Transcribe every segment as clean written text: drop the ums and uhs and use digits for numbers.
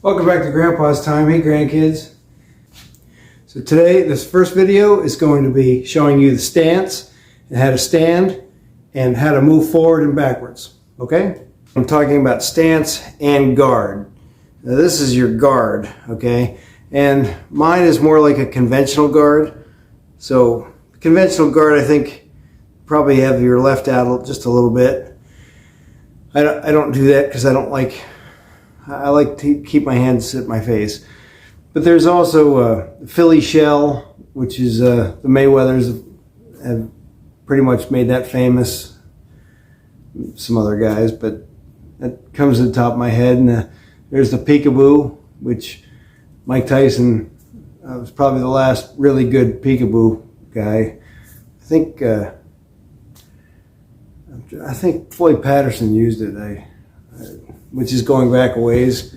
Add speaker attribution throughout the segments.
Speaker 1: Welcome back to Grandpa's Time. Hey grandkids. So today, this first video is going to be showing you the stance and how to stand and how to move forward and backwards. Okay? I'm talking about stance and guard. Now this is your guard, okay? And mine is more like a conventional guard. So conventional guard, I think, probably have your left out just a little bit. I don't do that because I like to keep my hands at my face. But there's also Philly shell, which is the Mayweathers have pretty much made that famous. Some other guys, but that comes to the top of my head. And there's the peekaboo, which Mike Tyson was probably the last really good peekaboo guy. I think Floyd Patterson used it. Which is going back a ways.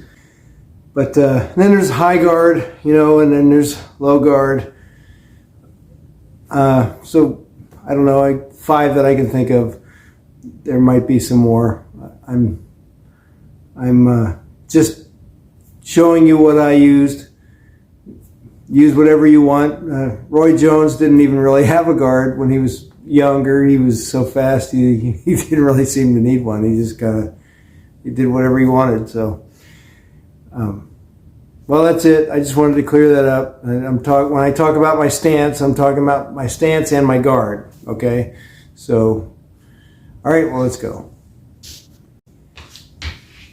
Speaker 1: But then there's high guard, and then there's low guard. So I don't know, 5 that I can think of. There might be some more. I'm just showing you what I used. Use whatever you want. Roy Jones didn't even really have a guard when he was younger. He was so fast, he didn't really seem to need one. He just he did whatever he wanted. So, well, that's it. I just wanted to clear that up. When I talk about my stance, I'm talking about my stance and my guard. Okay. So, all right. Well, let's go.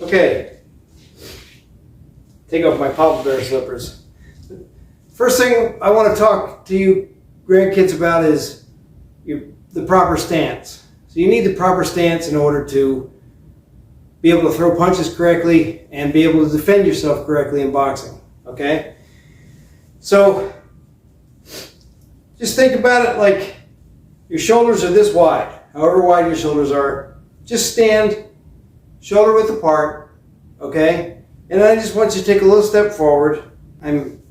Speaker 1: Okay. Take off my Papa Bear slippers. First thing I want to talk to you grandkids about is the proper stance. So you need the proper stance in order to be able to throw punches correctly and be able to defend yourself correctly in boxing, okay? So, just think about it like your shoulders are this wide, however wide your shoulders are. Just stand shoulder width apart, okay? And I just want you to take a little step forward. I'm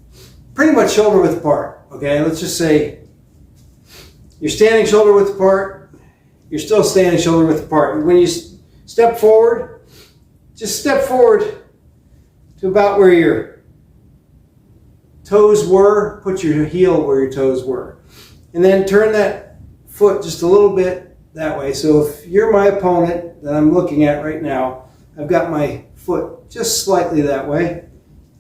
Speaker 1: pretty much shoulder width apart, okay? Let's just say you're standing shoulder width apart, you're still standing shoulder width apart. When you step forward, just step forward to about where your toes were. Put your heel where your toes were. And then turn that foot just a little bit that way. So if you're my opponent that I'm looking at right now, I've got my foot just slightly that way.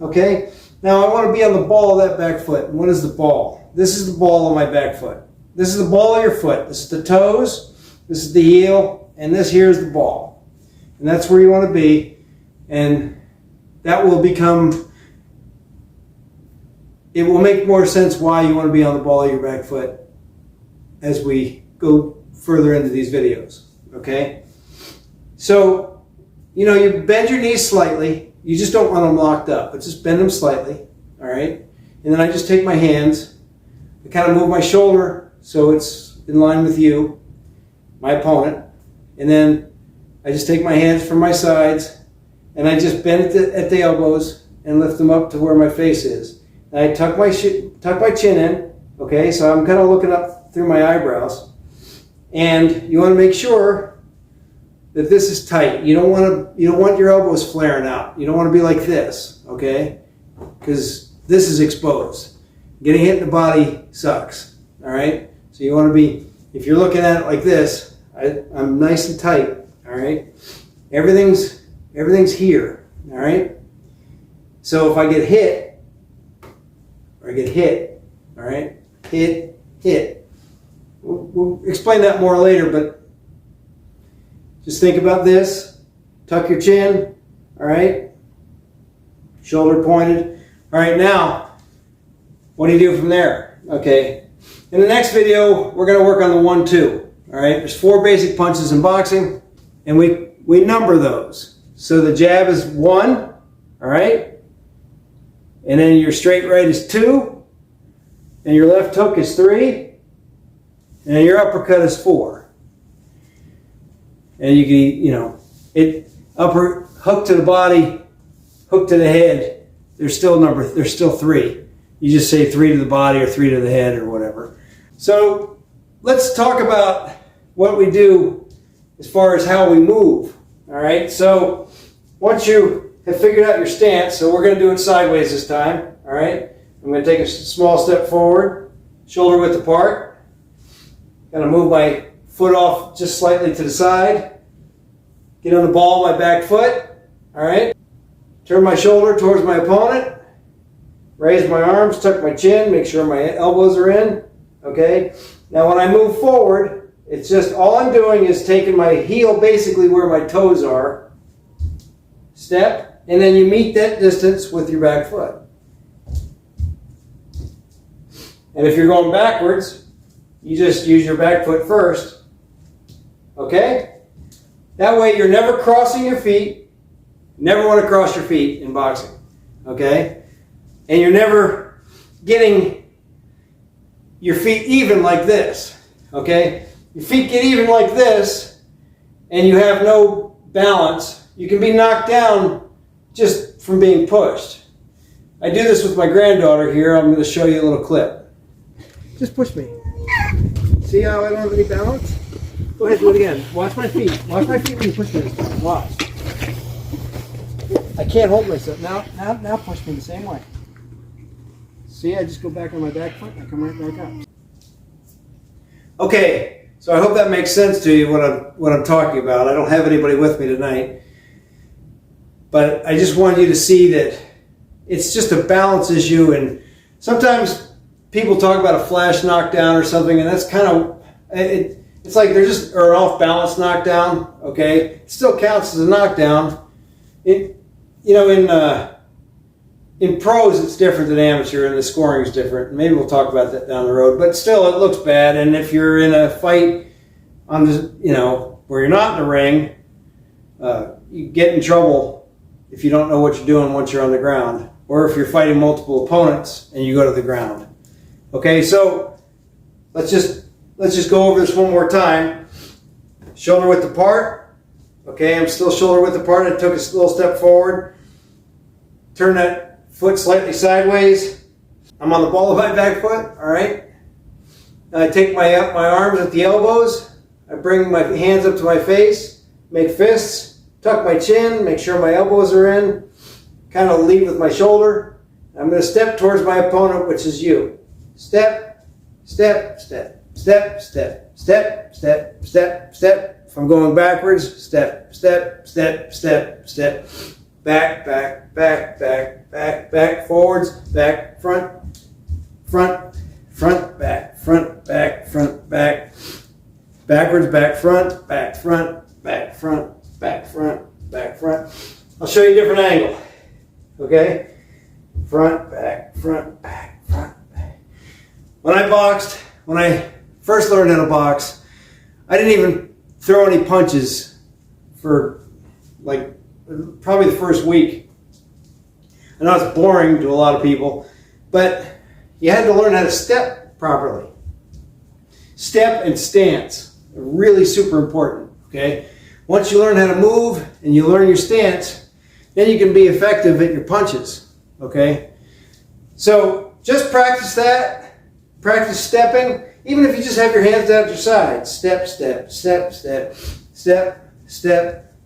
Speaker 1: Okay? Now I want to be on the ball of that back foot. And what is the ball? This is the ball of my back foot. This is the ball of your foot. This is the toes. This is the heel. And this here is the ball. And that's where you want to be, and that will it will make more sense why you want to be on the ball of your back foot as we go further into these videos, okay? So, you bend your knees slightly. You just don't want them locked up, but just bend them slightly, all right? And then I just take my hands, I kind of move my shoulder so it's in line with you, my opponent, and then I just take my hands from my sides and I just bend at the elbows and lift them up to where my face is. And I tuck my chin in, okay? So I'm kind of looking up through my eyebrows. And you want to make sure that this is tight. You don't want your elbows flaring out. You don't want to be like this, okay? Because this is exposed. Getting hit in the body sucks, all right? So you want to be, if you're looking at it like this, I'm nice and tight. All right, everything's here. All right, so if I get hit, all right, hit. We'll explain that more later, but just think about this. Tuck your chin. All right, shoulder pointed. All right, now what do you do from there? Okay, in the next video we're going to work on the 1-2. All right, there's 4 basic punches in boxing. And we number those. So the jab is 1, all right? And then your straight right is 2. And your left hook is 3. And then your uppercut is 4. And you can, upper hook to the body, hook to the head, there's still 3. You just say 3 to the body or 3 to the head or whatever. So let's talk about what we do as far as how we move. All right, so once you have figured out your stance, so we're going to do it sideways this time. All right? I'm going to take a small step forward, shoulder width apart. Going to move my foot off just slightly to the side. Get on the ball of my back foot. All right? Turn my shoulder towards my opponent. Raise my arms, tuck my chin, make sure my elbows are in. Okay? Now when I move forward, it's just all I'm doing is taking my heel basically where my toes are. Step, and then you meet that distance with your back foot. And if you're going backwards, you just use your back foot first. Okay? That way you're never crossing your feet. Never want to cross your feet in boxing. Okay? And you're never getting your feet even like this. Okay? Your feet get even like this and you have no balance. You can be knocked down just from being pushed. I do this with my granddaughter here. I'm going to show you a little clip. Just push me. See how I don't have any balance? Go ahead, do it again. Watch my feet. Watch my feet when you push me this time. Watch. I can't hold myself. Now push me the same way. See, I just go back on my back foot and I come right back up. Okay, so I hope that makes sense to you what I'm talking about. I don't have anybody with me tonight. But I just want you to see that it's just a balance issue, and sometimes people talk about a flash knockdown or something, and that's kind of, it's like they're just, or an off-balance knockdown, okay? It still counts as a knockdown. In pros it's different than amateur, and the scoring is different. Maybe we'll talk about that down the road, but still it looks bad, and if you're in a fight on the, where you're not in the ring, you get in trouble if you don't know what you're doing once you're on the ground, or if you're fighting multiple opponents and you go to the ground. Okay, so let's just go over this one more time. Shoulder width apart. Okay, I'm still shoulder width apart. I took a little step forward. Turn that foot slightly sideways. I'm on the ball of my back foot. All right. Now I take my arms at the elbows. I bring my hands up to my face. Make fists. Tuck my chin, make sure my elbows are in, kind of lead with my shoulder. I'm going to step towards my opponent, which is you. Step, step, step, step, step, step, step, step, step. If I'm going backwards, step, step, step, step, step. Back, back, back, back, back, back, forwards, back, front, front, front, back, front, back, front, back, backwards, back, front, back, front, back, front. Back, front, back, front. I'll show you a different angle. Okay? Front, back, front, back, front, back. When I first learned how to box, I didn't even throw any punches for like probably the first week. I know it's boring to a lot of people, but you had to learn how to step properly. Step and stance are really super important, okay? Once you learn how to move and you learn your stance, then you can be effective at your punches, okay? So just practice that. Practice stepping. Even if you just have your hands out your side. Step, step, step, step, step, step,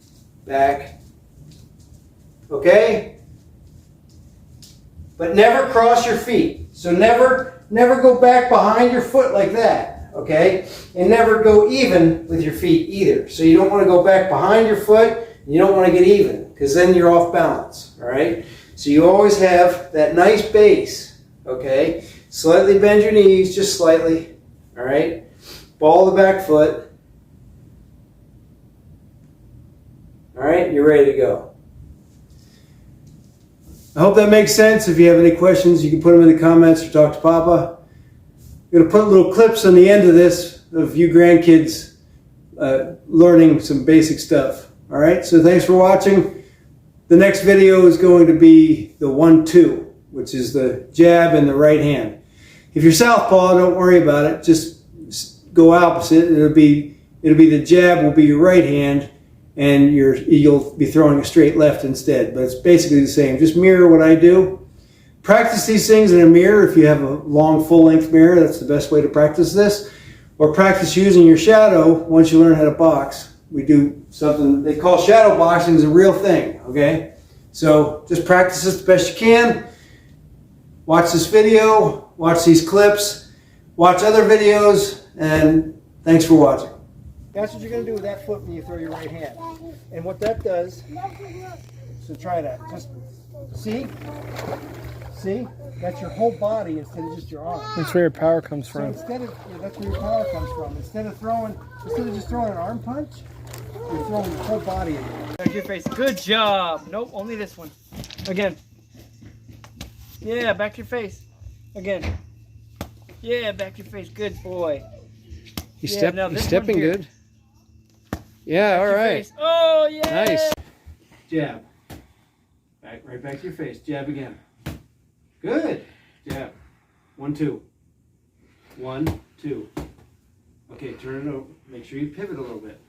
Speaker 1: back. Okay? But never cross your feet. So never go back behind your foot like that. Okay? And never go even with your feet either. So you don't want to go back behind your foot, and you don't want to get even, because then you're off balance. Alright? So you always have that nice base. Okay? Slightly bend your knees, just slightly. Alright? Ball the back foot. Alright? You're ready to go. I hope that makes sense. If you have any questions, you can put them in the comments or talk to Papa. I'm going to put little clips on the end of this of you grandkids learning some basic stuff. All right, so thanks for watching. The next video is going to be the 1-2, which is the jab and the right hand. If you're southpaw, don't worry about it. Just go opposite. It'll be the jab will be your right hand, and you'll be throwing a straight left instead. But it's basically the same. Just mirror what I do. Practice these things in a mirror. If you have a long full-length mirror, that's the best way to practice this. Or practice using your shadow once you learn how to box. We do something they call shadow boxing. Is a real thing, okay? So just practice this the best you can. Watch this video, watch these clips, watch other videos, and thanks for watching. That's what you're going to do with that foot when you throw your right hand. And what that does, so try that. Just see? See? That's your whole body instead of just your arm.
Speaker 2: That's where your power comes from.
Speaker 1: So instead of, that's where your power comes from. Instead of just throwing an arm punch, you're throwing your whole body in there.
Speaker 2: Back to your face. Good job. Nope, only this one. Again. Yeah, back to your face. Again. Yeah, back to your face. Good boy.
Speaker 3: He's stepping good. Yeah, all right.
Speaker 2: Oh, yeah.
Speaker 3: Nice.
Speaker 1: Jab. Right back to your face. Jab again. Good. Jab. 1, 2. 1, 2. Okay, turn it over. Make sure you pivot a little bit.